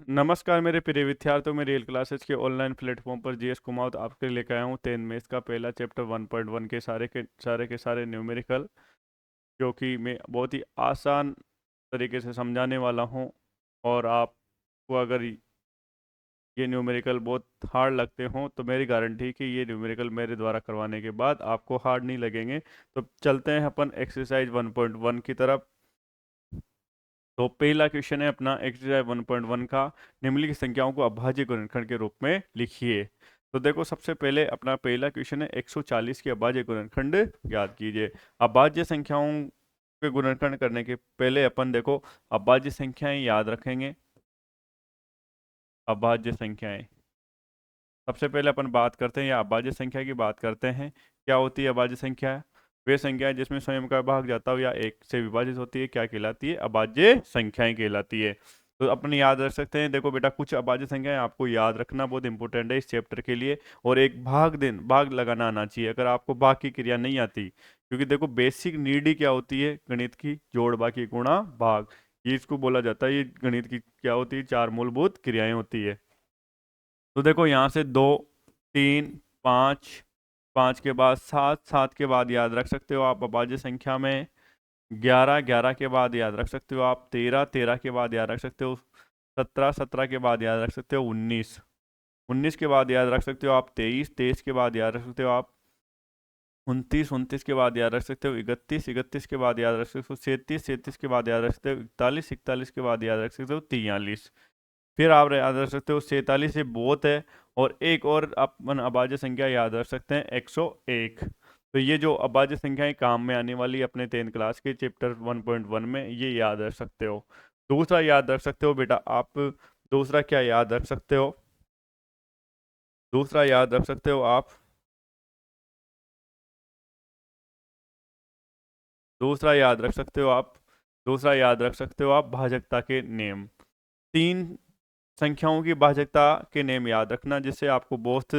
नमस्कार मेरे प्रिय विद्यार्थियों, मैं रियल क्लासेस के ऑनलाइन प्लेटफॉर्म पर जीएस कुमावत आपके लिए लेकर आया हूँ 10 में इसका पहला चैप्टर 1.1 के सारे न्यूमेरिकल, जो कि मैं बहुत ही आसान तरीके से समझाने वाला हूँ। और आपको अगर ये न्यूमेरिकल बहुत हार्ड लगते हों तो मेरी गारंटी कि ये न्यूमेरिकल मेरे द्वारा करवाने के बाद आपको हार्ड नहीं लगेंगे। तो चलते हैं अपन एक्सरसाइज 1.1 की तरफ। तो पहला क्वेश्चन है अपना एक्सरसाइज 1.1 का। निम्नलिखित संख्याओं को अभाज्य गुणनखंड के रूप में लिखिए। तो देखो, सबसे पहले अपना पहला क्वेश्चन है 140 के अभाज्य गुणनखंड याद कीजिए। अभाज्य संख्याओं के गुणनखंड करने के पहले अपन देखो अभाज्य संख्याएं याद रखेंगे। अभाज्य संख्याएं सबसे पहले अपन बात करते हैं या अभाज्य संख्या की बात करते हैं। क्या होती है अभाज्य संख्या? वे संख्याएं जिसमें स्वयं का भाग जाता हो या एक से विभाजित होती है क्या कहलाती है? अभाज्य संख्याएं कहलाती है। तो अपन याद रख सकते हैं। देखो बेटा, कुछ अभाज्य संख्याएं आपको याद रखना बहुत इंपॉर्टेंट है इस चैप्टर के लिए। और एक भाग लगाना आना चाहिए अगर आपको भाग की क्रिया नहीं आती, क्योंकि देखो बेसिक नीड ही क्या होती है गणित की? जोड़, बाकी, गुणा, भाग। ये इसको बोला जाता है, ये गणित की क्या होती है? चार मूलभूत क्रियाएं होती है। तो देखो यहाँ से 2, 3, 5, 5 के बाद 7, 7 के बाद याद रख सकते हो आप अभाज्य संख्या में 11, 11 के बाद याद रख सकते हो आप 13, 13 के बाद याद रख सकते हो 17, 17 के बाद याद रख सकते हो 19, 19 के बाद याद रख सकते हो आप 23, 23 के बाद याद रख सकते हो आप 29, 29 के बाद याद रख सकते हो 31, 31 के बाद याद रख सकते हो 37, 37 के बाद याद रख सकते हो 41, 41 के बाद याद रख सकते हो 43। फिर आप याद रख सकते हो 47 से बहुत है। और एक और अपन अभाज्य संख्या याद रख सकते हैं 101। तो ये जो अभाज्य संख्याएं काम में आने वाली अपने 10th क्लास के चैप्टर 1.1 में, ये याद रख सकते हो। दूसरा याद रख सकते हो बेटा आप। दूसरा क्या याद रख सकते हो? दूसरा याद रख सकते हो आप। दूसरा याद रख सकते हो आप। दूसरा याद रख सकते हो आप भाजकता के नियम। तीन संख्याओं की भाजकता के नियम याद रखना, जिससे आपको बहुत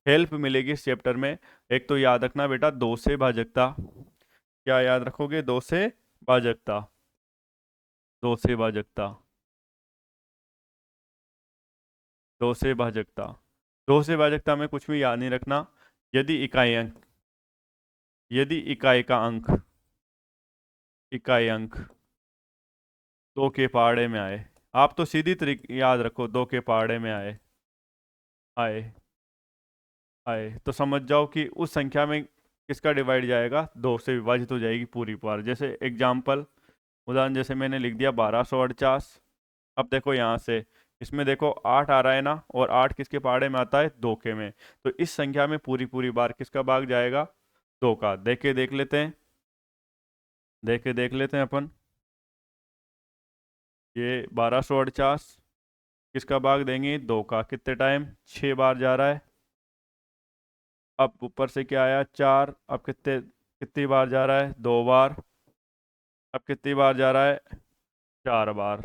हेल्प मिलेगी इस चैप्टर में। एक तो याद रखना बेटा 2 से भाजकता। क्या याद रखोगे? 2 से भाजकता। 2 से भाजकता। 2 से भाजकता। 2 से भाजकता में कुछ भी याद नहीं रखना। यदि इकाई अंक यदि इकाई अंक 2 के पहाड़े में आए। आप तो सीधी तरीके याद रखो, 2 के पहाड़े में आए। आए। आए तो समझ जाओ कि उस संख्या में किसका डिवाइड जाएगा? 2 से विभाजित हो जाएगी पूरी पार। जैसे एग्जाम्पल, उदाहरण जैसे मैंने लिख दिया 1248। अब देखो यहाँ से इसमें देखो 8 आ रहा है ना, और 8 किसके पहाड़े में आता है? 2 के में। तो इस संख्या में पूरी पूरी बार किसका भाग जाएगा? 2 का। देख लेते हैं। देख लेते हैं अपन। ये 1248 किसका भाग देंगे? 2 का। कितने टाइम? 6 बार जा रहा है। अब ऊपर से क्या आया? 4। अब कितनी बार जा रहा है? 2 बार। अब कितनी बार जा रहा है? 4 बार।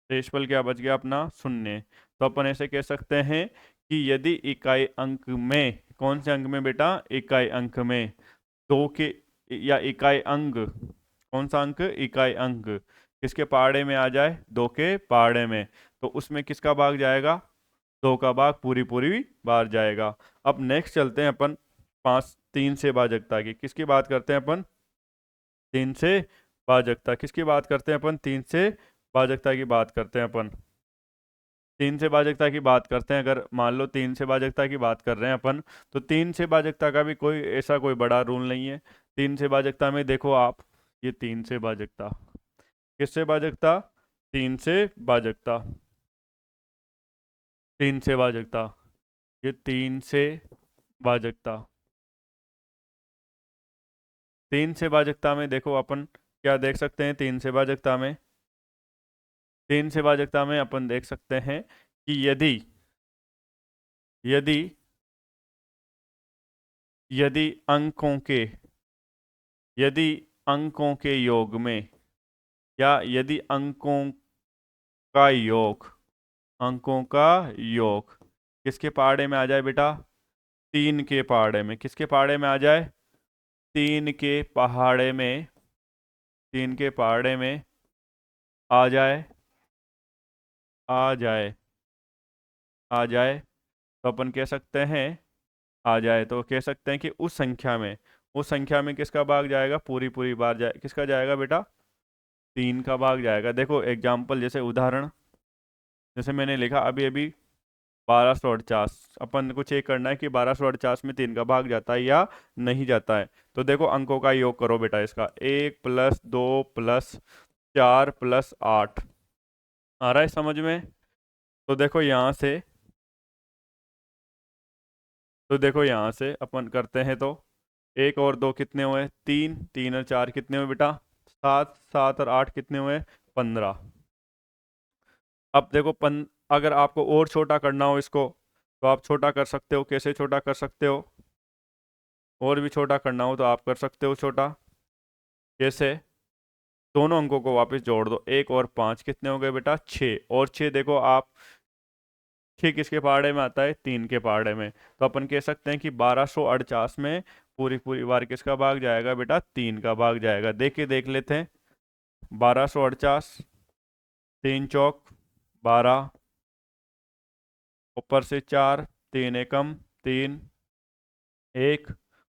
रेशफल क्या बच गया अपना? शून्य। तो अपन ऐसे कह सकते हैं कि यदि इकाई अंक में, कौन से अंक में बेटा? इकाई अंक में 2 के, या इकाई अंग, कौन सा अंक? इकाई अंक किसके पहाड़े में आ जाए? 2 के पहाड़े में। तो उसमें किसका भाग जाएगा? 2 का भाग पूरी पूरी बार जाएगा। अब नेक्स्ट चलते हैं अपन 3 से भाजकता की। किसकी बात करते हैं अपन? 3 से भाजकता। किसकी बात करते हैं अपन? 3 से भाजकता की बात करते हैं अपन। 3 से भाजकता की बात करते हैं। अगर मान लो 3 से भाजकता की बात कर रहे हैं अपन, तो 3 से भाजकता का भी कोई ऐसा कोई बड़ा रूल नहीं है। 3 से भाजकता में देखो आप, ये 3 से भाजकता किससे भाजकता? 3 से भाजकता। 3 से भाजकता। ये 3 से भाजकता। 3 से भाजकता में देखो अपन क्या देख सकते हैं? 3 से भाजकता में, 3 से भाजकता में अपन देख सकते हैं कि यदि यदि अंकों के यदि अंकों के योग में, या यदि अंकों का योग किसके पहाड़े में आ जाए बेटा? 3 के पहाड़े में। किसके पहाड़े में आ जाए? 3 के पहाड़े में। 3 के पहाड़े में आ जाए। आ जाए, आ जाए, तो अपन कह सकते हैं, आ जाए तो कह सकते हैं कि उस संख्या में किसका भाग जाएगा, पूरी पूरी बार जाए, किसका जाएगा बेटा, 3 का भाग जाएगा। देखो एग्जाम्पल, जैसे उदाहरण, जैसे मैंने लिखा अभी अभी 1248, अपन को चेक करना है कि 1248 में 3 का भाग जाता है या नहीं जाता है। तो देखो अंकों का योग करो बेटा, इसका 1 + 2 + 4 + 8 आ रहा है समझ में। तो देखो यहाँ से, अपन करते हैं तो 1 और 2 कितने हुए, 3, 3 और 4 कितने हुए बेटा, 7, 7 और 8 कितने हुए, 15। अब देखो अगर आपको और छोटा करना हो इसको, तो आप छोटा कर सकते हो। कैसे छोटा कर सकते हो, और भी छोटा करना हो तो आप कर सकते हो छोटा। कैसे, दोनों अंकों को वापस जोड़ दो, 1 और 5 कितने हो गए बेटा, 6, और 6 देखो आप, 6 किसके पहाड़े में आता है, 3 के पहाड़े में। तो अपन कह सकते हैं कि 1248 में पूरी पूरी बार किसका भाग जाएगा बेटा, 3 का भाग जाएगा। देख लेते हैं, 1248, 3 × 4 = 12, ऊपर से 4, 3 × 1 = 3, 1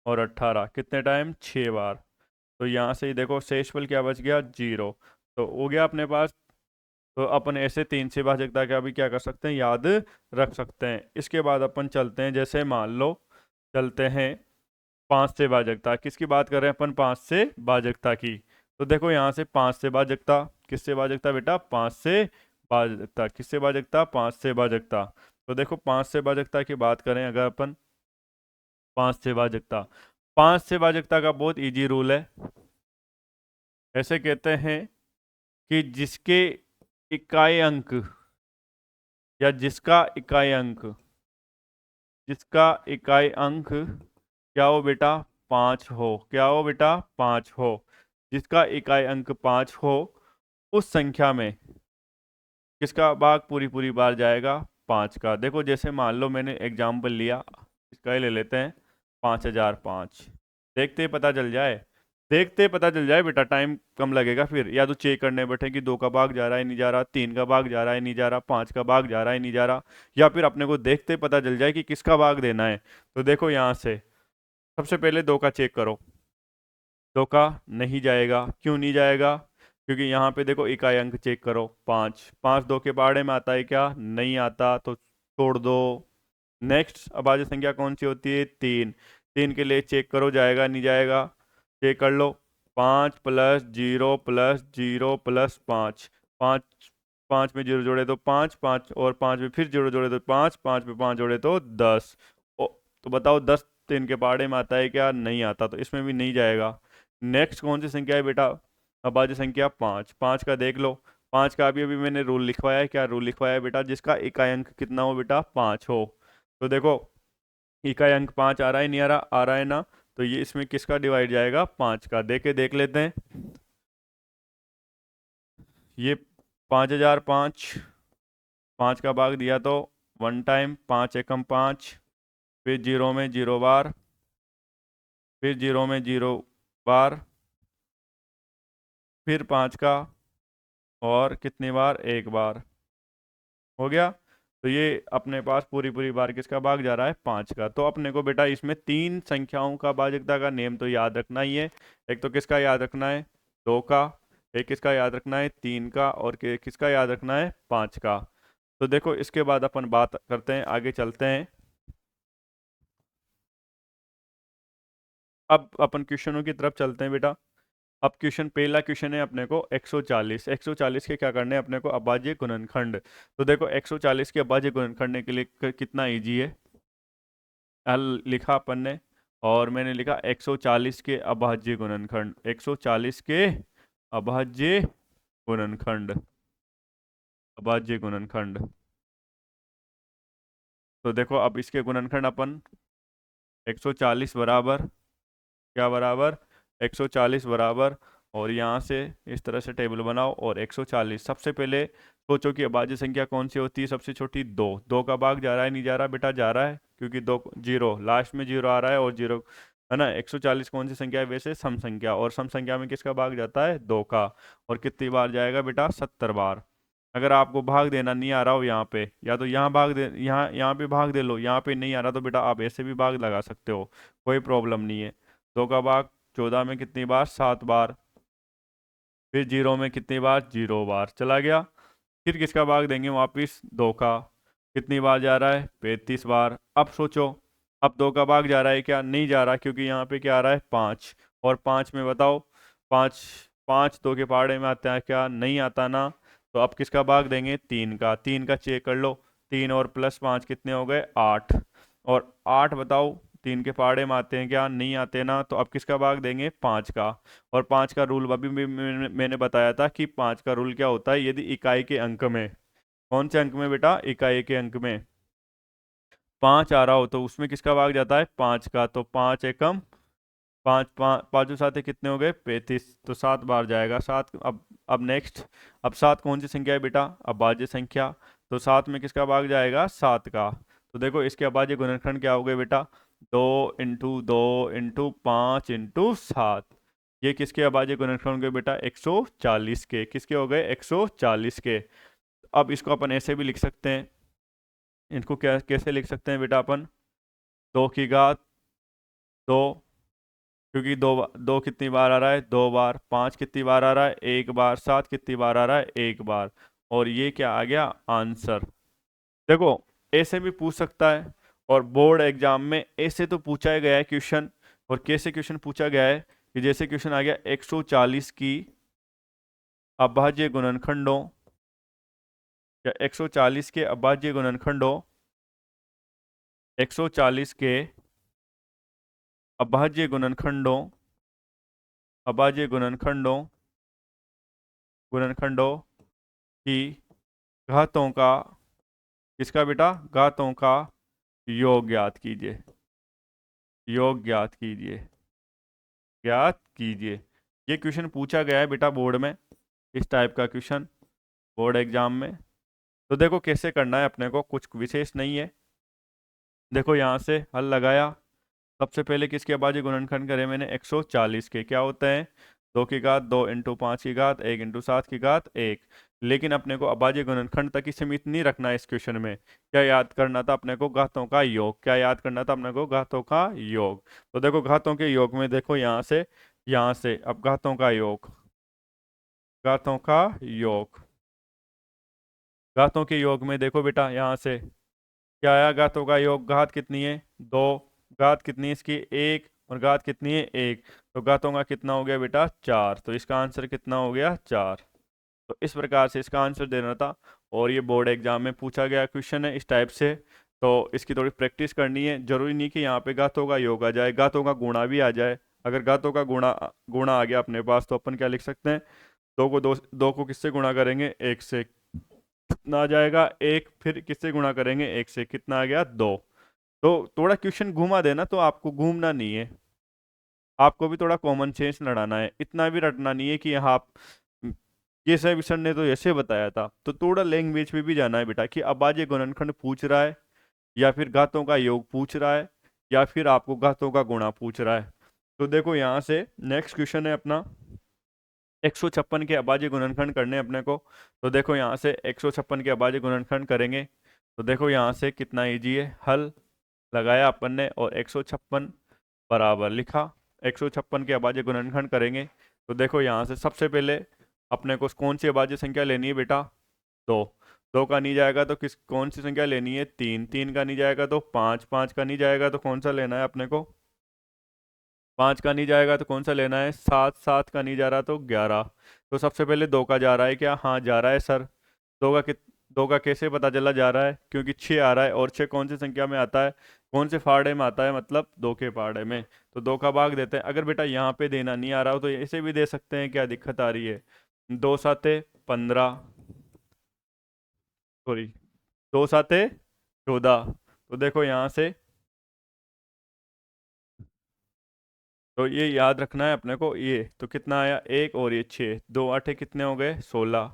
और 18 कितने टाइम, 6 बार। तो यहाँ से ही देखो शेषफल क्या बच गया, 0। तो हो गया अपने पास। तो अपन ऐसे 3 से भाजकता का भी क्या कर सकते हैं, याद रख सकते हैं। इसके बाद अपन चलते हैं, जैसे मान लो चलते हैं 5 से भाजकता, किसकी बात कर रहे हैं अपन, 5 से भाजकता की। तो देखो यहाँ से 5 से भाजकता, किससे भाजकता बेटा, 5 से भाजकता, किससे भाजकता, 5 से भाजकता। तो देखो 5 से भाजकता की बात करें अगर अपन, 5 से भाजकता, 5 से भाजकता का बहुत इजी रूल है। ऐसे कहते हैं कि इकाई अंक या जिसका इकाई अंक क्या हो बेटा, 5 हो, क्या हो बेटा, 5 हो, जिसका इकाई अंक 5 हो, उस संख्या में किसका भाग पूरी पूरी बार जाएगा, 5 का। देखो जैसे मान लो मैंने एग्जाम्पल लिया, इसका ही ले लेते हैं, 5005। देखते ही पता चल जाए, देखते ही पता चल जाए बेटा, टाइम कम लगेगा फिर। या तो चेक करने बैठे कि 2 का भाग जा रहा है नहीं जा रहा, 3 का भाग जा रहा है नहीं जा रहा, 5 का भाग जा रहा है नहीं जा रहा, या फिर अपने को देखते ही पता चल जाए कि किसका भाग देना है। तो देखो यहाँ से सबसे पहले 2 का चेक करो, 2 का नहीं जाएगा, क्यों नहीं जाएगा, क्योंकि यहाँ पे देखो इकाई अंक चेक करो, 5, 5 2 के पहाड़े में आता है क्या, नहीं आता, तो तोड़ दो। नेक्स्ट अभाज्य संख्या कौन सी होती है, 3, 3 के लिए चेक करो, जाएगा नहीं जाएगा, चेक कर लो। 5 + 0 + 0 + 5, 5, 5 में 0 जोड़े तो 5, 5 और 5 में फिर 0 जोड़े तो 5, 5 में 5 जोड़े तो 10। तो बताओ 10 3 के पहाड़े में आता है क्या, नहीं आता, तो इसमें भी नहीं जाएगा। नेक्स्ट कौन सी संख्या है बेटा, अभाज्य संख्या 5, 5 का देख लो। 5 का अभी अभी मैंने रूल लिखवाया है, क्या रूल लिखवाया है बेटा, जिसका इकाई अंक कितना हो बेटा, 5 हो। तो देखो इकाई अंक 5 आ रहा है नहीं आ रहा, आ रहा है ना, तो ये इसमें किसका डिवाइड जाएगा, 5 का। देख लेते हैं, ये 5005, 5 का भाग दिया तो 1 टाइम, 5 एकम 5, फिर 0 में 0 बार, फिर 0 में 0 बार, फिर 5 का, और कितनी बार, 1 बार, हो गया। तो ये अपने पास पूरी पूरी बार किसका भाग जा रहा है, 5 का। तो अपने को बेटा इसमें 3 संख्याओं का भाजकता का नेम तो याद रखना ही है। एक तो किसका याद रखना है, 2 का, एक किसका याद रखना है, 3 का, और किसका याद रखना है, 5 का। तो देखो इसके बाद अपन बात करते हैं, आगे चलते हैं। अब अपन क्वेश्चनों की तरफ चलते हैं बेटा। अब पहला क्वेश्चन है अपने को 140, 140 के क्या करने हैं अपने को, अभाज्य गुणनखंड। तो देखो 140 के अभाज्य गुणनखंड के लिए कितना इजी है, एल लिखा अपन ने, और मैंने लिखा 140 के अभाज्य गुणनखंड, 140 के अभाज्य गुणनखंड, अभाज्य गुणनखंड। तो देखो अब इसके गुणनखंड अपन 140 बराबर, क्या बराबर, 140 बराबर, और यहाँ से इस तरह से टेबल बनाओ, और 140 सबसे पहले सोचो कि अभाज्य संख्या कौन सी होती है, सबसे छोटी, 2, 2 का भाग जा रहा है नहीं जा रहा बेटा, जा रहा है, क्योंकि 2 जीरो लास्ट में 0 आ रहा है, और 0 है ना। 140 कौन सी संख्या है, वैसे सम संख्या, और सम संख्या में किसका भाग जाता है, 2 का, और कितनी बार जाएगा बेटा, 70 बार। अगर आपको भाग देना नहीं आ रहा हो यहाँ पे, या तो यहाँ भाग दे, यहाँ पे भाग दे लो, यहाँ पे नहीं आ रहा तो बेटा आप ऐसे भी भाग लगा सकते हो, कोई प्रॉब्लम नहीं है। 2 का भाग 14 में कितनी बार? 7 बार। फिर 0 में कितनी बार? 0 बार चला गया। फिर किसका भाग देंगे वापिस? 2 का। कितनी बार जा रहा है? 35 बार। अब सोचो, अब 2 का भाग जा रहा है क्या? नहीं जा रहा, क्योंकि यहाँ पे क्या आ रहा है? 5। और 5 में बताओ, 5 5 2 के पहाड़े में आता है क्या? नहीं आता ना। तो अब किसका भाग देंगे? 3 का। 3 का चेक कर लो, 3 और प्लस 5 कितने हो गए? 8। और 8 बताओ 3 के पहाड़े में आते हैं क्या? नहीं आते ना। तो अब किसका भाग देंगे? 5 का। और 5 का रूल अभी भी मैंने बताया था कि 5 का रूल क्या होता है, यदि इकाई के अंक में, कौन से अंक में बेटा? इकाई के अंक में 5 आ रहा हो तो उसमें किसका भाग जाता है? 5 का। तो 5 एकम 5, 5 पाँचों साथ कितने हो गए? 35। तो 7 बार जाएगा 7। अब नेक्स्ट, अब 7 कौन सी संख्या है बेटा? अभाज्य संख्या। तो 7 में किसका भाग जाएगा? 7 का। तो देखो इसके अभाज्य गुणनखंड क्या हो गए बेटा? 2 × 2 × 5 × 7। ये किसके अभाज्य गुणनखंड हो गए बेटा? 140 के। किसके हो गए? 140 के। अब इसको अपन ऐसे भी लिख सकते हैं, इनको क्या कैसे लिख सकते हैं बेटा अपन? 2 की घात 2, क्योंकि दो कितनी बार आ रहा है? 2 बार। 5 कितनी बार आ रहा है? 1 बार। 7 कितनी बार आ रहा है? 1 बार। और ये क्या आ गया? आंसर। देखो ऐसे भी पूछ सकता है, और बोर्ड एग्जाम में ऐसे तो पूछा ही गया है क्वेश्चन। और कैसे क्वेश्चन पूछा गया है कि जैसे क्वेश्चन आ गया 140 की अभाज्य गुणनखंडों, या 140 के अभाज्य गुणनखंडों, 140 के अभाज्य गुणनखंडों, अभाज्य गुणनखंडों की घातों का, किसका बेटा? घातों का योग ज्ञात कीजिए। योग ज्ञात कीजिए, ज्ञात कीजिए। ये क्वेश्चन पूछा गया है बेटा बोर्ड में, इस टाइप का क्वेश्चन बोर्ड एग्जाम में। तो देखो कैसे करना है अपने को, कुछ विशेष नहीं है। देखो यहाँ से हल लगाया, सबसे पहले किसके अभाज्य गुणनखंड करे मैंने? 140 के। क्या होते हैं? 2 की घात 2 × 5 की घात 1 × 7 की घात 1। लेकिन अपने को अभाज्य गुणनखंड तक ही सीमित नहीं रखना है इस क्वेश्चन में। क्या याद करना था अपने को? घातों का योग। क्या याद करना था अपने को? घातों का योग। तो देखो घातों के योग में देखो यहाँ से अब घातों का योग, घातों का योग, घातों के योग में देखो बेटा यहाँ से क्या आया? घातों का योग। घात कितनी है? 2। घात कितनी है इसकी? 1। और घात कितनी है? 1। तो घातों का कितना हो गया बेटा? 4। तो इसका आंसर कितना हो गया? 4। तो इस प्रकार से इसका आंसर देना था, और ये बोर्ड एग्जाम में पूछा गया क्वेश्चन है इस टाइप से। तो इसकी थोड़ी प्रैक्टिस करनी है, जरूरी नहीं कि यहाँ पे घातों का योग आ जाए, घातों का गुणा भी आ जाए। अगर घातों का गुणा गुणा आ गया अपने पास तो अपन क्या लिख सकते हैं? दो को किससे गुणा करेंगे? 1 से। कितना आ जाएगा? 1। फिर किससे गुणा करेंगे? 1 से। कितना आ गया? 2। तो थोड़ा क्वेश्चन घुमा देना, तो आपको घूमना नहीं है, आपको भी थोड़ा कॉमन सेंस लड़ाना है, इतना भी रटना नहीं है कि हाँ आप ये सर सर ने तो ऐसे बताया था। तो थोड़ा लैंग्वेज पे भी जाना है बेटा, कि अभाज्य गुणनखंड पूछ रहा है, या फिर घातों का योग पूछ रहा है, या फिर आपको घातों का गुणा पूछ रहा है। तो देखो यहाँ से नेक्स्ट क्वेश्चन है अपना 156 के अभाज्य गुणनखंड करने हैं अपने को। तो देखो यहाँ से 156 के अभाज्य गुणनखंड करेंगे। तो देखो यहाँ से कितना इजी है, हल लगाया अपन ने और 156 बराबर लिखा। 156 के अभाज्य गुणनखंड करेंगे। तो देखो यहाँ से सबसे पहले अपने को कौन सी अभाज्य संख्या लेनी है बेटा? 2। 2 का नहीं जाएगा तो कौन सी संख्या लेनी है? 3। 3 का नहीं जाएगा तो 5। 5 का नहीं जाएगा तो कौन सा लेना है अपने को? 5 का नहीं जाएगा तो कौन सा लेना है? 7। 7 का नहीं जा रहा तो 11। तो सबसे पहले 2 का जा रहा है क्या? हाँ जा रहा है सर। 2 का 2 का कैसे पता चला जा रहा है? क्योंकि 6 आ रहा है, और 6 कौन सी संख्या में आता है? कौन से फाड़े में आता है? मतलब 2 के फाड़े में। तो 2 का भाग देते हैं। अगर बेटा यहाँ पे देना नहीं आ रहा हो तो ऐसे भी दे सकते हैं, क्या दिक्कत आ रही है? 2 साते 15, सॉरी 2 साते 14। तो देखो यहाँ से, तो ये याद रखना है अपने को। ये तो कितना आया? 1 और ये 6, 2 8 कितने हो गए? 16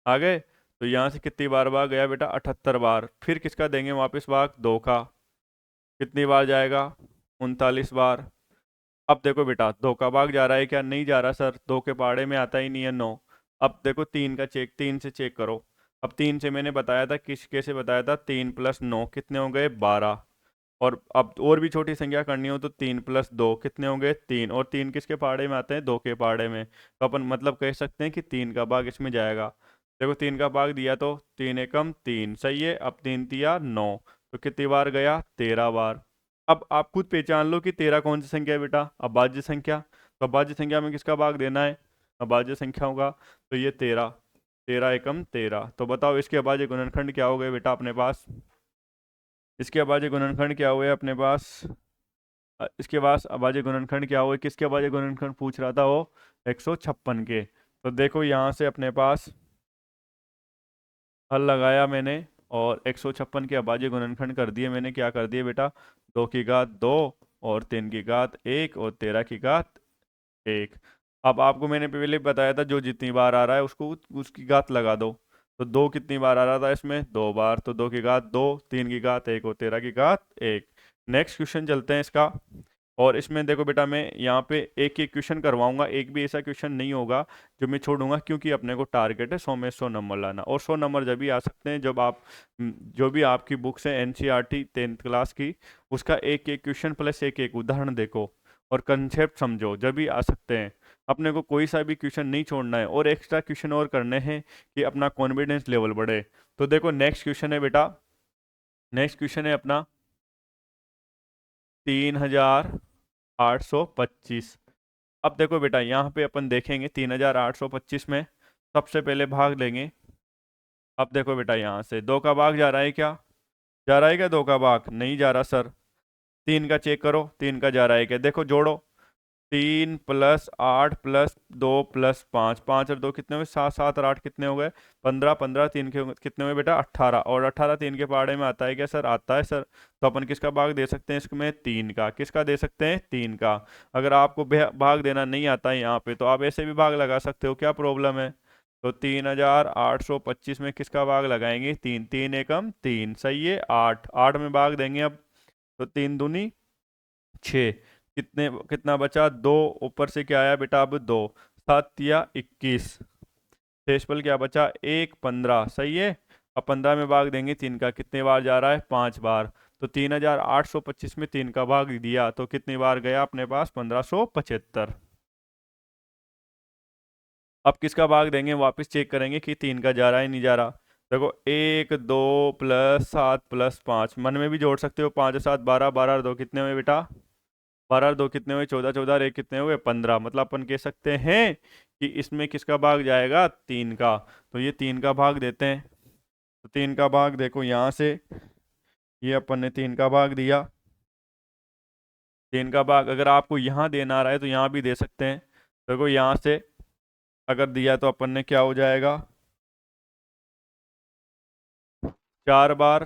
आ गए। तो यहाँ से कितनी बार भाग गया बेटा? 78 बार। फिर किसका देंगे वापस भाग? 2 का। कितनी बार जाएगा? 39 बार। अब देखो बेटा 2 का भाग जा रहा है क्या? नहीं जा रहा सर, 2 के पहाड़े में आता ही नहीं है 9। अब देखो तीन का चेक, तीन से चेक करो। अब तीन से मैंने बताया था, किस कैसे बताया था, 3 + 9 कितने हो गए, 12। और अब और भी छोटी संख्या करनी हो तो 3 + 2 कितने हो गए, 3। और तीन किसके पहाड़े में आते हैं, 2 के पहाड़े में। तो अपन मतलब कह सकते हैं कि 3 का भाग इसमें जाएगा। देखो 3 का भाग दिया तो 3 एकम 3, सही है। अब 3 × 3 = 9, तो कितनी बार गया, 13 बार। अब आप खुद पहचान लो कि 13 कौन सी संख्या है बेटा, अभाज्य संख्या। तो अभाज्य संख्या में किसका भाग देना है, अभाज्य संख्या होगा। तो ये 13, 13 × 13। तो बताओ इसके अभाज्य गुणनखंड क्या हो गए बेटा अपने पास, इसके अभाज्य गुणनखंड क्या हुए अपने पास। इसके पास अभाज्य गुणनखंड क्या हुए, किसके अभाज्य गुणनखंड पूछ रहा था वो, 156 के। तो देखो यहाँ से अपने पास हल लगाया मैंने, और 156 के अभाज्य गुणनखंड कर दिए मैंने, क्या कर दिए बेटा, 2 की घात 2, और 3 की घात 1, और 13 की घात 1। अब आपको मैंने पहले बताया था जो जितनी बार आ रहा है उसको उसकी घात लगा दो। तो 2 कितनी बार आ रहा था इसमें, 2 बार, तो 2 की घात 2, 3 की घात 1, और 13 की घात 1। नेक्स्ट क्वेश्चन चलते हैं इसका। और इसमें देखो बेटा मैं यहाँ पे एक एक क्वेश्चन करवाऊंगा, एक भी ऐसा क्वेश्चन नहीं होगा जो मैं छोड़ूंगा, क्योंकि अपने को टारगेट है 100 में 100 नंबर लाना। और 100 नंबर जब भी आ सकते हैं जब आप जो भी आपकी बुक्स है एनसीईआरटी 10th क्लास की, उसका एक एक क्वेश्चन प्लस एक एक उदाहरण देखो और कंसेप्ट समझो, जब भी आ सकते हैं। अपने को कोई सा भी क्वेश्चन नहीं छोड़ना है, और एक्स्ट्रा क्वेश्चन और करने हैं कि अपना कॉन्फिडेंस लेवल बढ़े। तो देखो नेक्स्ट क्वेश्चन है बेटा, नेक्स्ट क्वेश्चन है अपना 3825। अब देखो बेटा यहाँ पे अपन देखेंगे 3825 में सबसे पहले भाग लेंगे। अब देखो बेटा यहाँ से 2 का भाग जा रहा है क्या, जा रहा है क्या, 2 का भाग नहीं जा रहा सर। 3 का चेक करो, 3 का जा रहा है क्या, देखो जोड़ो, 3 + 8 + 2 + 5, 5 और 2 कितने हुए, 7, 7 और 8 कितने हो गए, 15, 15 3 के कितने हुए बेटा, 18। और 18 3 के पहाड़े में आता है क्या सर, आता है सर। तो अपन किसका भाग दे सकते हैं इसमें, 3 का। किसका दे सकते हैं, 3 का। अगर आपको भाग देना नहीं आता है यहाँ पे तो आप ऐसे भी भाग लगा सकते हो, क्या प्रॉब्लम है। तो 3825 में किसका भाग लगाएंगे, 3, 3 × 1 = 3, सही है। 8, 8 में भाग देंगे अब, तो 3 दूनी 6, कितने कितना बचा, 2, ऊपर से क्या आया बेटा अब 2, 7 × 21, शेषफल क्या बचा, 1, 15, सही है। अब 15 में भाग देंगे 3 का, कितने बार जा रहा है, 5 बार। तो 3825 में 3 का भाग दिया तो कितनी बार गया अपने पास, 1575। अब किसका भाग देंगे, वापस चेक करेंगे कि 3 का जा रहा है नहीं जा रहा। देखो 1, 2 + 7 + 5, मन में भी जोड़ सकते हो, 5 और 7 12, 12 और 2 कितने हुए बेटा, 12 और 2 कितने हुए, 14, 14 और 1 कितने हुए, 15। मतलब अपन कह सकते हैं कि इसमें किसका भाग जाएगा, 3 का। तो ये 3 का भाग देते हैं। तो 3 का भाग देखो यहाँ से, ये अपन ने 3 का भाग दिया। 3 का भाग अगर आपको यहाँ देना आ रहा है तो यहाँ भी दे सकते हैं। देखो यहाँ से अगर दिया तो अपन ने क्या हो जाएगा, 4 बार।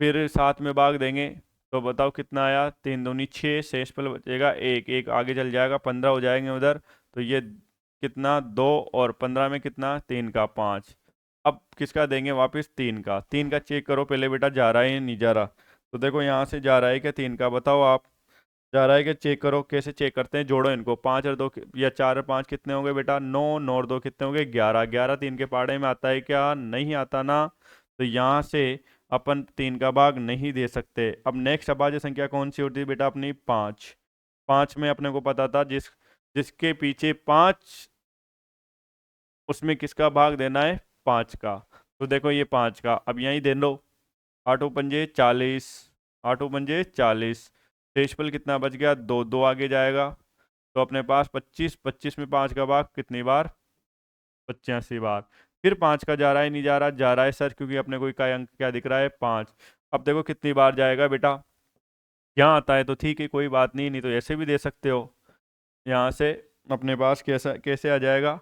फिर साथ में भाग देंगे तो बताओ कितना आया, 3 दूनी 6, शेषफल बचेगा 1, 1 आगे चल जाएगा, 15 हो जाएंगे उधर। तो ये कितना, 2, और 15 में कितना, 3 का 5। अब किसका देंगे वापस, 3 का। 3 का चेक करो पहले बेटा, जा रहा है या नहीं जा रहा। तो देखो यहाँ से जा रहा है क्या, 3 का, बताओ आप, जा रहा है क्या, चेक करो। कैसे चेक करते हैं, जोड़ो इनको, 5 और 2 या 4 और 5 कितने होंगे बेटा, 9, 9 और 2 कितने होंगे, 11, 11 3 के पहाड़े में आता है क्या, नहीं आता ना। तो यहाँ से अपन 3 का भाग नहीं दे सकते। अब नेक्स्ट अभाज्य संख्या कौन सी होती है बेटा अपनी, 5। 5 में अपने को पता था जिसके पीछे 5, उसमें किसका भाग देना है, 5 का। तो देखो ये 5 का, अब यहीं दे लो, 8×5 = 40, 8×5 = 40। शेषफल कितना बच गया, 2, 2 आगे जाएगा। तो अपने पास 25, 25 में 5 का भाग कितनी बार, 85 बार। फिर 5 का जा रहा है नहीं जा रहा है सर, क्योंकि अपने को इकाई अंक क्या दिख रहा है, 5। अब देखो कितनी बार जाएगा बेटा, यहाँ आता है तो ठीक है कोई बात नहीं, नहीं तो ऐसे भी दे सकते हो। यहाँ से अपने पास कैसा कैसे आ जाएगा,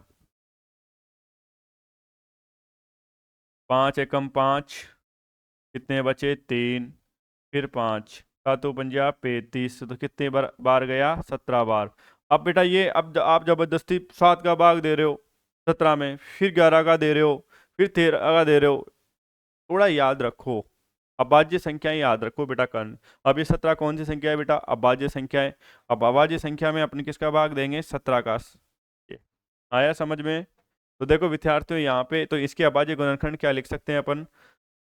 5 × 1 = 5, कितने बचे, 3। फिर 5, 7×5 = 35, तो कितने बार गया, 17 बार। अब बेटा ये अब आप जबरदस्ती 7 का भाग दे रहे हो 17 में, फिर 11 का दे रहे हो, फिर 13 का दे रहे हो। थोड़ा याद रखो, अभाज्य संख्याएं याद रखो बेटा कर्ण। अब ये 17 कौन सी संख्या है बेटा, अभाज्य संख्या है। अब अभाज्य संख्या में अपने किसका भाग देंगे, 17 का। ये आया समझ में। तो देखो विद्यार्थियों यहाँ पे तो इसके अभाज्य गुणनखंड क्या लिख सकते हैं अपन,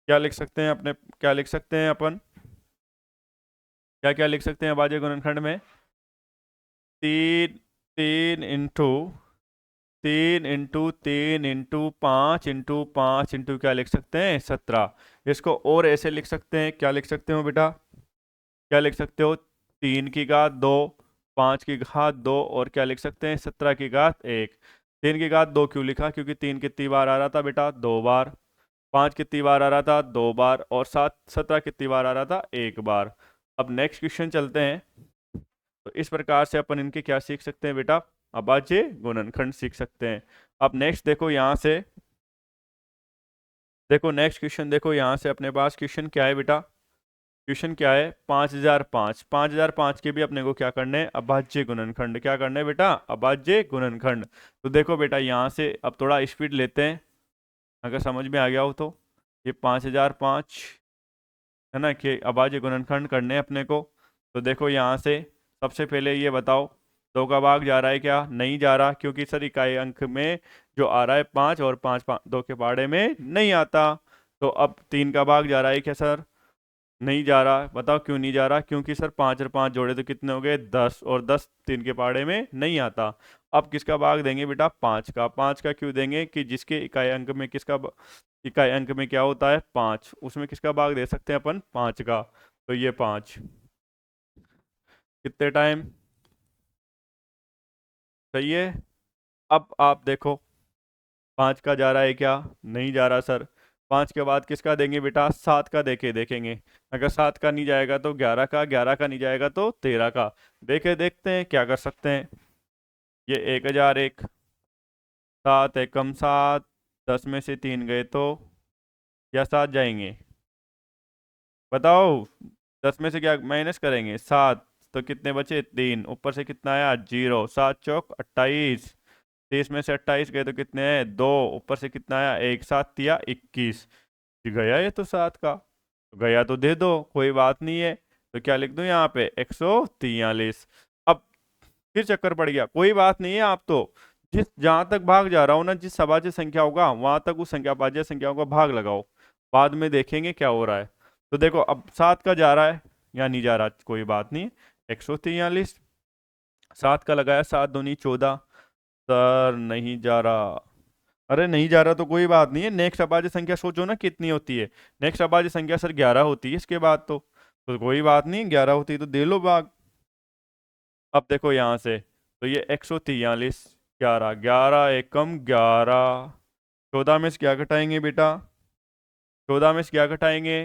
क्या लिख सकते हैं अपने, क्या लिख सकते हैं अपन, क्या क्या लिख सकते हैं अभाज्य गुणनखंड में? तीन, तीन इंटू, तीन इंटू तीन इंटू पाँच इंटू पाँच इंटू क्या लिख सकते हैं 17। इसको और ऐसे लिख सकते हैं, क्या लिख सकते हो बेटा, क्या लिख सकते हो, 3 की घात 2, 5 की घात 2 और क्या लिख सकते हैं 17 की घात 1। 3 की घात 2 क्यों लिखा, क्योंकि 3 कितनी बार आ रहा था बेटा 2 बार, 5 कितनी बार आ रहा था 2 बार और 17 कितनी बार आ रहा था 1 बार। अब नेक्स्ट क्वेश्चन चलते हैं। तो इस प्रकार से अपन इनके क्या सीख सकते हैं बेटा, अभाज्य गुणनखंड सीख सकते हैं। अब नेक्स्ट देखो यहाँ से, देखो नेक्स्ट क्वेश्चन, देखो यहाँ से अपने पास क्वेश्चन क्या है बेटा, क्वेश्चन क्या है 5005। 5005 के भी अपने को क्या करने हैं, अभाज्य गुणनखंड, क्या करना है बेटा, अभाज्य गुणनखंड। तो देखो बेटा यहाँ से अब थोड़ा स्पीड लेते हैं, अगर समझ में आ गया हो तो। ये 5005 है ना कि अभाज्य गुणनखंड करने हैं अपने को। तो देखो यहाँ से सबसे पहले ये बताओ, 2 का भाग जा रहा है क्या, नहीं जा रहा, क्योंकि सर इकाई अंक में जो आ रहा है 5 और 5 2 के पहाड़े में नहीं आता। तो अब 3 का भाग जा रहा है क्या सर, नहीं जा रहा, बताओ क्यों नहीं जा रहा, क्योंकि सर 5 और 5 जोड़े तो कितने हो गए 10 और 10 3 के पहाड़े में नहीं आता। अब किसका भाग देंगे बेटा, 5 का। 5 का क्यों देंगे कि जिसके इकाई अंक में इकाई अंक में क्या होता है 5, उसमें किसका भाग दे सकते हैं अपन 5 का। तो ये 5 कितने टाइम, सही है। अब आप देखो 5 का जा रहा है क्या, नहीं जा रहा सर। 5 के बाद किसका देंगे बेटा, 7 का देके देखेंगे, अगर 7 का नहीं जाएगा तो 11 का, 11 का नहीं जाएगा तो 13 का। देखे देखते हैं क्या कर सकते हैं। ये 1001, 7 एकम 7, 10 में से 3 गए तो या 7 जाएंगे, बताओ। 10 में से क्या माइनस करेंगे 7, तो कितने बचे 3, ऊपर से कितना आया 0, 7 चौक 28, 30 में से 28 गए तो कितने हैं 2, ऊपर से कितना आया 1 7 या 21। गया ये तो 7 का, तो गया तो दे दो कोई बात नहीं है। तो क्या लिख दूं यहाँ पे 143। अब फिर चक्कर पड़ गया, कोई बात नहीं है, आप तो जिस जहां तक भाग जा रहा हूं ना, जिस अभाज्य संख्या होगा वहां तक उस संख्या अभाज्य संख्याओं का भाग लगाओ, बाद में देखेंगे क्या हो रहा है। तो देखो अब 7 का जा रहा है या नहीं जा रहा, कोई बात नहीं, 143, 7 का लगाया, 7 दूनी 14, सर नहीं जा रहा। अरे नहीं जा रहा तो कोई बात नहीं है, नेक्स्ट अभाज्य संख्या सोचो ना कितनी होती है, नेक्स्ट अभाज्य संख्या सर 11 होती है इसके बाद तो कोई बात नहीं, 11 होती है तो दे लो भाग। अब देखो यहाँ से, तो ये 143, 11, 11 एकम 11, 14 में से क्या घटाएंगे बेटा, 14 में से क्या घटाएंगे,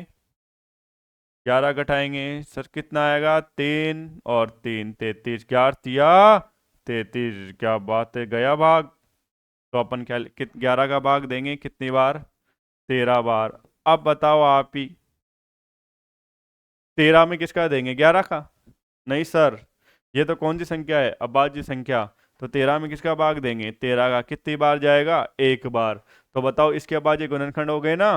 11 घटाएंगे सर कितना आएगा 3 और 3 33, 11 या 33, क्या बात है, गया भाग। तो अपन क्या 11 का भाग देंगे कितनी बार, 13 बार। अब बताओ आप ही, 13 में किसका देंगे 11 का, नहीं सर, ये तो कौन सी संख्या है अभाज्य संख्या। तो 13 में किसका भाग देंगे 13 का, कितनी बार जाएगा 1 बार। तो बताओ इसके अभाज्य गुणनखंड हो गए ना,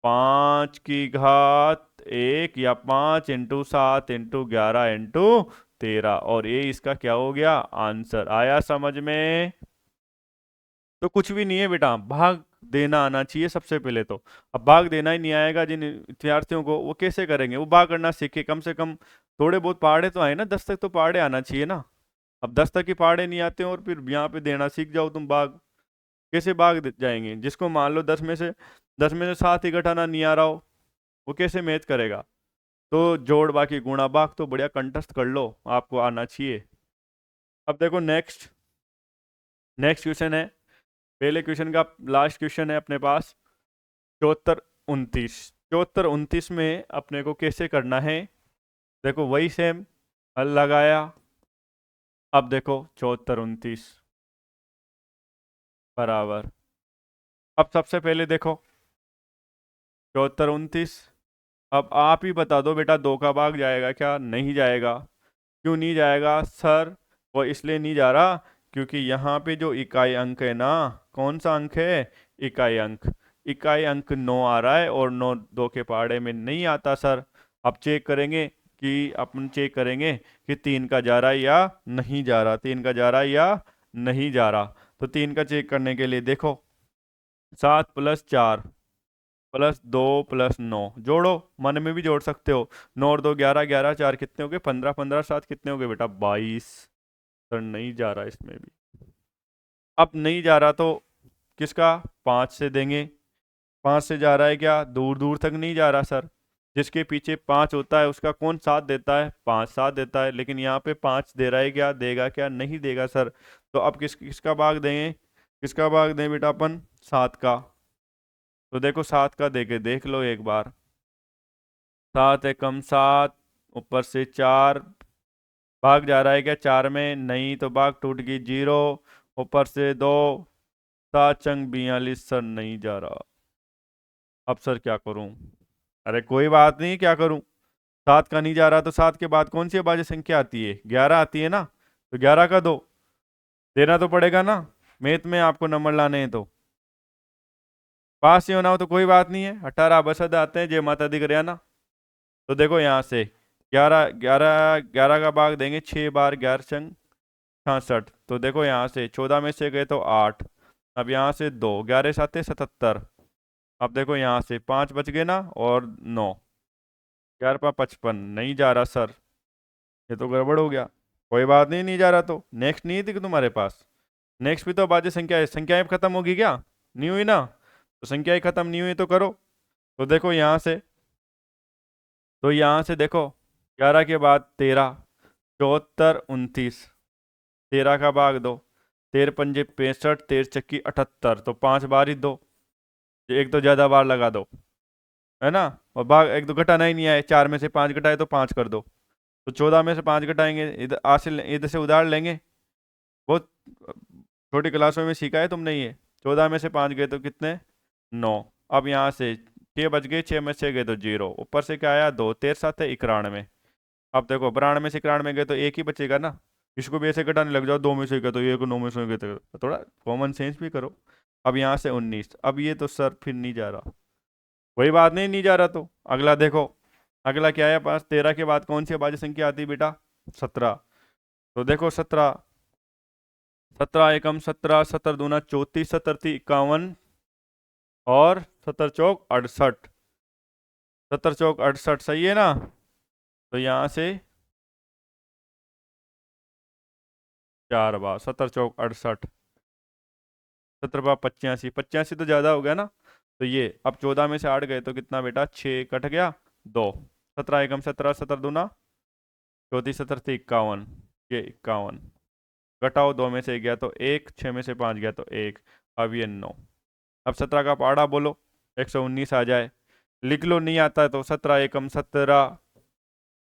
5 की घात 1 या 5 इंटू 7 इंटू 11 इंटू 13, और ये इसका क्या हो गया आंसर, आया समझ में। तो कुछ भी नहीं है बेटा, भाग देना आना चाहिए सबसे पहले तो। अब भाग देना ही नहीं आएगा जिन विद्यार्थियों को, वो कैसे करेंगे, वो भाग करना सीखे, कम से कम थोड़े बहुत पहाड़े तो आए ना, 10 तक तो पहाड़े आना चाहिए ना। अब 10 तक की पहाड़े नहीं आते और फिर यहाँ पे देना सीख जाओ तुम भाग, कैसे जाएंगे। जिसको मान लो 10 में से 7 ही घटाना नहीं आ रहा हो, वो कैसे मैथ करेगा। तो जोड़ बाकी गुणा भाग तो बढ़िया कंठस्थ कर लो, आपको आना चाहिए। अब देखो नेक्स्ट, नेक्स्ट क्वेश्चन है, पहले क्वेश्चन का लास्ट क्वेश्चन है अपने पास 74 29। 74 29 में अपने को कैसे करना है, देखो वही सेम हल लगाया। अब देखो 74 29 बराबर, अब सबसे पहले देखो 74 29, अब आप ही बता दो बेटा 2 का भाग जाएगा क्या, नहीं जाएगा। क्यों नहीं जाएगा सर, वो इसलिए नहीं जा रहा क्योंकि यहाँ पे जो इकाई अंक है ना, कौन सा अंक है इकाई अंक, इकाई अंक 9 आ रहा है और 9 2 के पहाड़े में नहीं आता सर। अब चेक करेंगे कि अपन चेक करेंगे कि 3 का जा रहा है या नहीं जा रहा, 3 का जा रहा है या नहीं जा रहा। तो 3 का चेक करने के लिए देखो 7 + 4 + 2 + 9 जोड़ो, मन में भी जोड़ सकते हो। 9 और 2 11, 11 4 कितने हो गए 15, 15 7 कितने हो गए बेटा 22। सर नहीं जा रहा इसमें भी। अब नहीं जा रहा तो किसका 5 से देंगे। 5 से जा रहा है क्या, दूर दूर तक नहीं जा रहा सर। जिसके पीछे 5 होता है उसका कौन साथ देता है, 5 साथ देता है, लेकिन यहाँ पे 5 दे रहा है क्या, देगा क्या, नहीं देगा सर। तो अब किसका भाग देंगे, किसका भाग दें बेटा अपन, 7 का। तो देखो 7 का देके देख लो एक बार। 7 एकम 7, ऊपर से 4, भाग जा रहा है क्या 4 में, नहीं तो भाग टूट गई 0, ऊपर से 2, 7 चंग 42 सर नहीं जा रहा। अब सर क्या करूं, अरे कोई बात नहीं, क्या करूं, 7 का नहीं जा रहा तो 7 के बाद कौन सी अभाज्य संख्या आती है, 11 आती है ना, तो 11 का दो देना तो पड़ेगा ना, मैथ में आपको नंबर लाने हैं तो। पास ही होना हो तो कोई बात नहीं है, 18 बसद आते हैं जय माता दी करिया ना। तो देखो यहाँ से 11 11 11 का भाग देंगे 6 बार, 11 चंग 66। तो देखो यहाँ से 14 में से गए तो 8, अब यहाँ से 2, 11 7 77। अब देखो यहाँ से 5 बच गए ना, और 9, 11 5 55, नहीं जा रहा सर, ये तो गड़बड़ हो गया। कोई बात नहीं, नहीं जा रहा तो नेक्स्ट नहीं थी तुम्हारे पास, नेक्स्ट भी तो अभाज्य संख्या है, संख्याएं खत्म होगी क्या, नहीं हुई ना, तो संख्याएं खत्म नहीं हुई तो करो। तो देखो यहाँ से, तो यहाँ से देखो 11 के बाद 13, 74 29, 13 का भाग दो, 13 पंजे 65, 13 चक्की 78, तो 5 बार ही दो, एक तो ज्यादा बार लगा दो, है ना। और भाग एक तो घटाना ही नहीं आए, 4 में से 5 घटाए तो 5 कर दो, तो 14 में से 5 घटाएंगे, इधर इधर से उधार लेंगे, बहुत छोटी क्लासों में सीखा है तुमने ये। 14 में से 5 गए तो कितने 9, अब यहाँ से 6 बच गए, 6 में से गए तो 0, ऊपर से क्या आया 2, 13 7 है 91। अब देखो 92 में से 91 गए तो एक ही बचेगा ना, इसको भी ऐसे घटाने लग जाओ, 2 में से गए तो एक, 9 में से गए तो थोड़ा कॉमन सेंस भी करो। अब यहाँ से 19, अब ये तो सर फिर नहीं जा रहा, कोई बात नहीं, नहीं जा रहा तो अगला देखो, अगला क्या है पास, 13 के बाद कौन सी अभाज्य संख्या आती है बेटा, 17। तो देखो 17, 17 एकम 17, 17 दूना 34, 17 × 51, और 17 चौक 68, 17 चौक 68 सही है ना। तो यहाँ से 4 बार, 17 चौक 68, 17 बार 85, 85 तो ज़्यादा हो गया ना। तो ये अब 14 में से 8 गए तो कितना बेटा, 6 कट गया 2, 17 एकम 17, 17 दूना 34, 17 × 51, ये 51, घटाओ 2 में से गया तो 1, 6 में से 5 गया तो 1, अब ये 9। अब 17 का पहाड़ा बोलो, 119 आ जाए, लिख लो, नहीं आता है तो 17 एकम 17,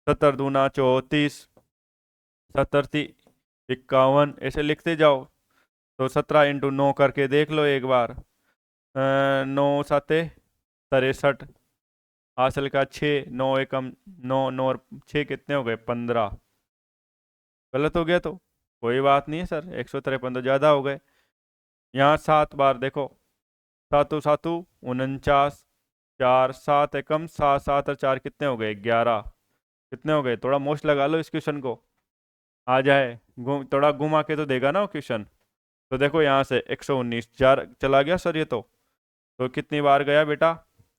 17 दूना 34, 17 × 51, ऐसे लिखते जाओ। तो 17 × 9 करके देख लो एक बार, 9 7 63, हासिल का 6, 9 एकम 9, 9 और 6 कितने हो गए 15, गलत हो गया तो कोई बात नहीं है सर, 153 तो ज़्यादा हो गए। यहाँ 7 बार देखो, 7 7 49, 4 7 एकम 7, 7 और 4 कितने हो गए 11, कितने हो गए, थोड़ा मोस्ट लगा लो इस क्वेश्चन को, आ जाए थोड़ा घुमा के तो देगा ना वो क्वेश्चन। तो देखो यहाँ से 119 4 चला गया सर ये तो कितनी बार गया बेटा,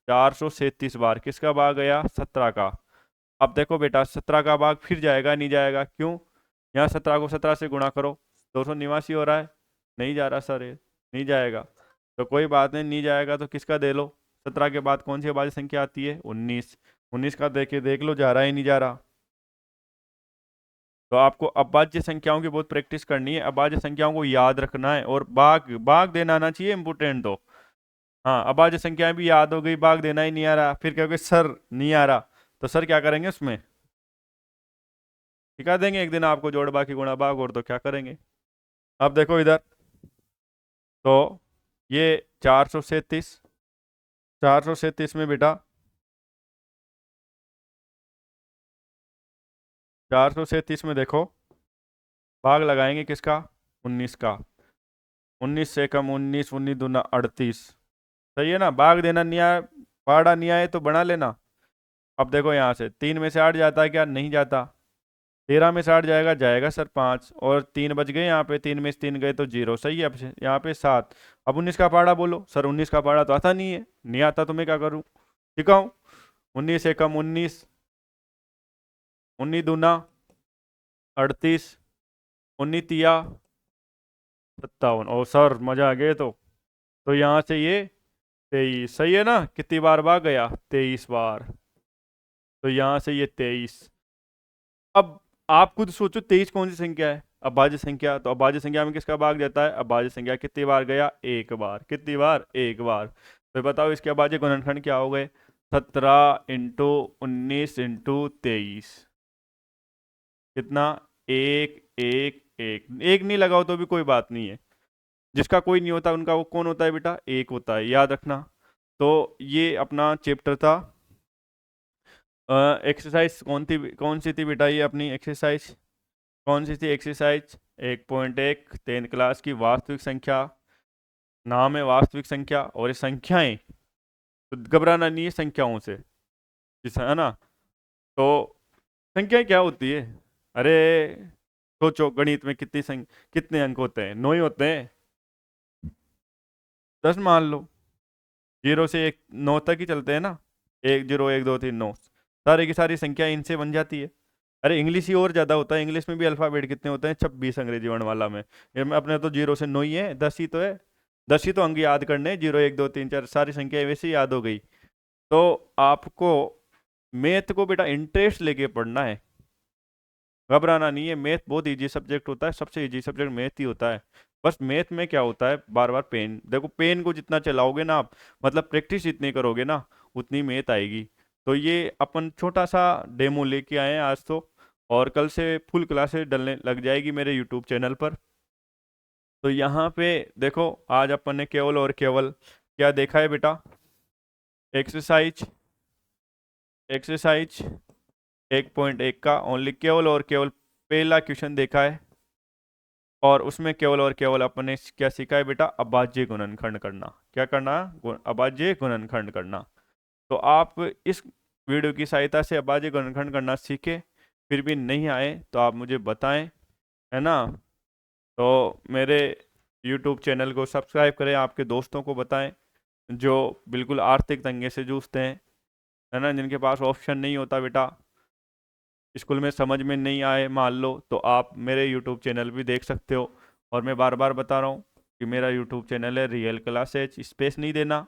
437 बार, किसका भाग गया 17 का। अब देखो बेटा 17 का भाग फिर जाएगा, नहीं जाएगा, क्यों, यहाँ 17 को 17 से गुणा करो, 289 हो रहा है, नहीं जा रहा सर ये, नहीं जाएगा। तो कोई बात नहीं, नहीं जाएगा तो किसका दे लो, 17 के बाद कौन सी अभाज्य संख्या आती है 19, 19 का देख लो जा रहा है नहीं जा रहा। तो आपको अभाज्य संख्याओं की बहुत प्रैक्टिस करनी है, अभाज्य संख्याओं को याद रखना है, और भाग भाग देना आना चाहिए इंपोर्टेंट तो। हाँ अभाज्य संख्याएं भी याद हो गई, भाग देना ही नहीं आ रहा, फिर कहोगे सर नहीं आ रहा, तो सर क्या करेंगे उसमें, सिखा देंगे एक दिन आपको जोड़ बाकी गुणा भाग, और तो क्या करेंगे। अब देखो इधर, तो ये 437, 437 में बेटा 437 में देखो भाग लगाएंगे किसका, 19 का, 19 से कम 19, 19 दूना 38, सही है ना, भाग देना नहीं आया, पहाड़ा नहीं आए तो बना लेना। अब देखो यहाँ से 3 में से 8 जाता है क्या, नहीं जाता, 13 में 60 जाएगा, जाएगा सर 5, और 3 बच गए यहाँ पे, 3 में से 3 गए तो 0, सही है। अब यहाँ पे 7। अब 19 का पहाड़ा बोलो। सर 19 का पहाड़ा तो आता नहीं है, नहीं आता तो मैं क्या करूँ, सिखाऊँ? 19 एकम 19, 19 दूना 38, 19 तिया 57। और सर मजा आ गया। तो यहाँ से ये 23, सही है ना? कितनी बार भाग गया? 23 बार। तो यहाँ से ये 23। अब आप खुद सोचो 23 कौन सी संख्या है? अभाज्य संख्या। तो अभाज्य संख्या में किसका भाग जाता है? अभाज्य संख्या कितनी बार गया? एक बार। कितनी बार? एक बार। तो बताओ इसके अभाज्य गुणनखंड क्या हो गए? 17 इंटू 19 इंटू 23। कितना? एक एक एक। एक नहीं लगाओ तो भी कोई बात नहीं है, जिसका कोई नहीं होता उनका वो कौन होता है बेटा? एक होता है, याद रखना। तो ये अपना चैप्टर था। एक्सरसाइज कौन सी थी बेटा? ये अपनी एक्सरसाइज कौन सी थी? एक्सरसाइज 1.1 10th क्लास की वास्तविक संख्या। नाम है वास्तविक संख्या, और ये संख्याएं, तो घबराना नहीं है संख्याओं से, है ना? तो संख्याएं क्या होती है? अरे सोचो, गणित में कितने अंक होते हैं? 9 ही होते हैं। 10 मान लो, 0 से 9 तक ही चलते हैं ना। 1 0 1 2 3 9, सारी की सारी संख्या इनसे बन जाती है। अरे इंग्लिश ही और ज़्यादा होता है। इंग्लिश में भी अल्फ़ाबेट कितने होते हैं? 26 अंग्रेजी वर्णमाला में। ये में अपने तो 0 से 9 ही है, 10 ही तो है। 10 ही तो अंक याद करने, 0 1 2 3 4 सारी संख्या वैसे ही याद हो गई। तो आपको मैथ को बेटा इंटरेस्ट लेके पढ़ना है, घबराना नहीं है। मैथ बहुत इजी सब्जेक्ट होता है, सबसे इजी सब्जेक्ट मैथ ही होता है। बस मैथ में क्या होता है, बार बार पेन देखो, पेन को जितना चलाओगे ना आप, मतलब प्रैक्टिस जितनी करोगे ना, उतनी मैथ आएगी। तो ये अपन छोटा सा डेमो लेके आए हैं आज तो, और कल से फुल क्लासेस डलने लग जाएगी मेरे यूट्यूब चैनल पर। तो यहाँ पे देखो, आज अपन ने केवल और केवल क्या देखा है बेटा? एक्सरसाइज 1.1 का ओनली केवल और केवल पहला क्वेश्चन देखा है, और उसमें केवल और केवल अपन ने क्या सीखा है बेटा? अभाज्य गुणनखंड करना। क्या करना? अभाज्य गुणनखंड करना। तो आप इस वीडियो की सहायता से अभाज्य गुणनखंड करना सीखे, फिर भी नहीं आए तो आप मुझे बताएं, है ना? तो मेरे YouTube चैनल को सब्सक्राइब करें, आपके दोस्तों को बताएं जो बिल्कुल आर्थिक तंगे से जूझते हैं, है ना, जिनके पास ऑप्शन नहीं होता बेटा, स्कूल में समझ में नहीं आए मान लो, तो आप मेरे यूट्यूब चैनल भी देख सकते हो। और मैं बार बार बता रहा हूँ कि मेरा यूट्यूब चैनल है रियल क्लासेज, स्पेस नहीं देना,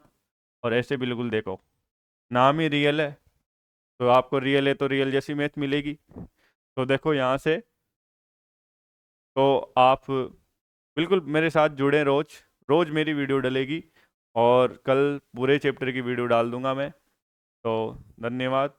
और ऐसे बिल्कुल देखो, नाम ही रियल है, तो आपको रियल है तो रियल जैसी मैथ मिलेगी। तो देखो यहाँ से, तो आप बिल्कुल मेरे साथ जुड़े, रोज रोज मेरी वीडियो डलेगी, और कल पूरे चैप्टर की वीडियो डाल दूंगा मैं। तो धन्यवाद।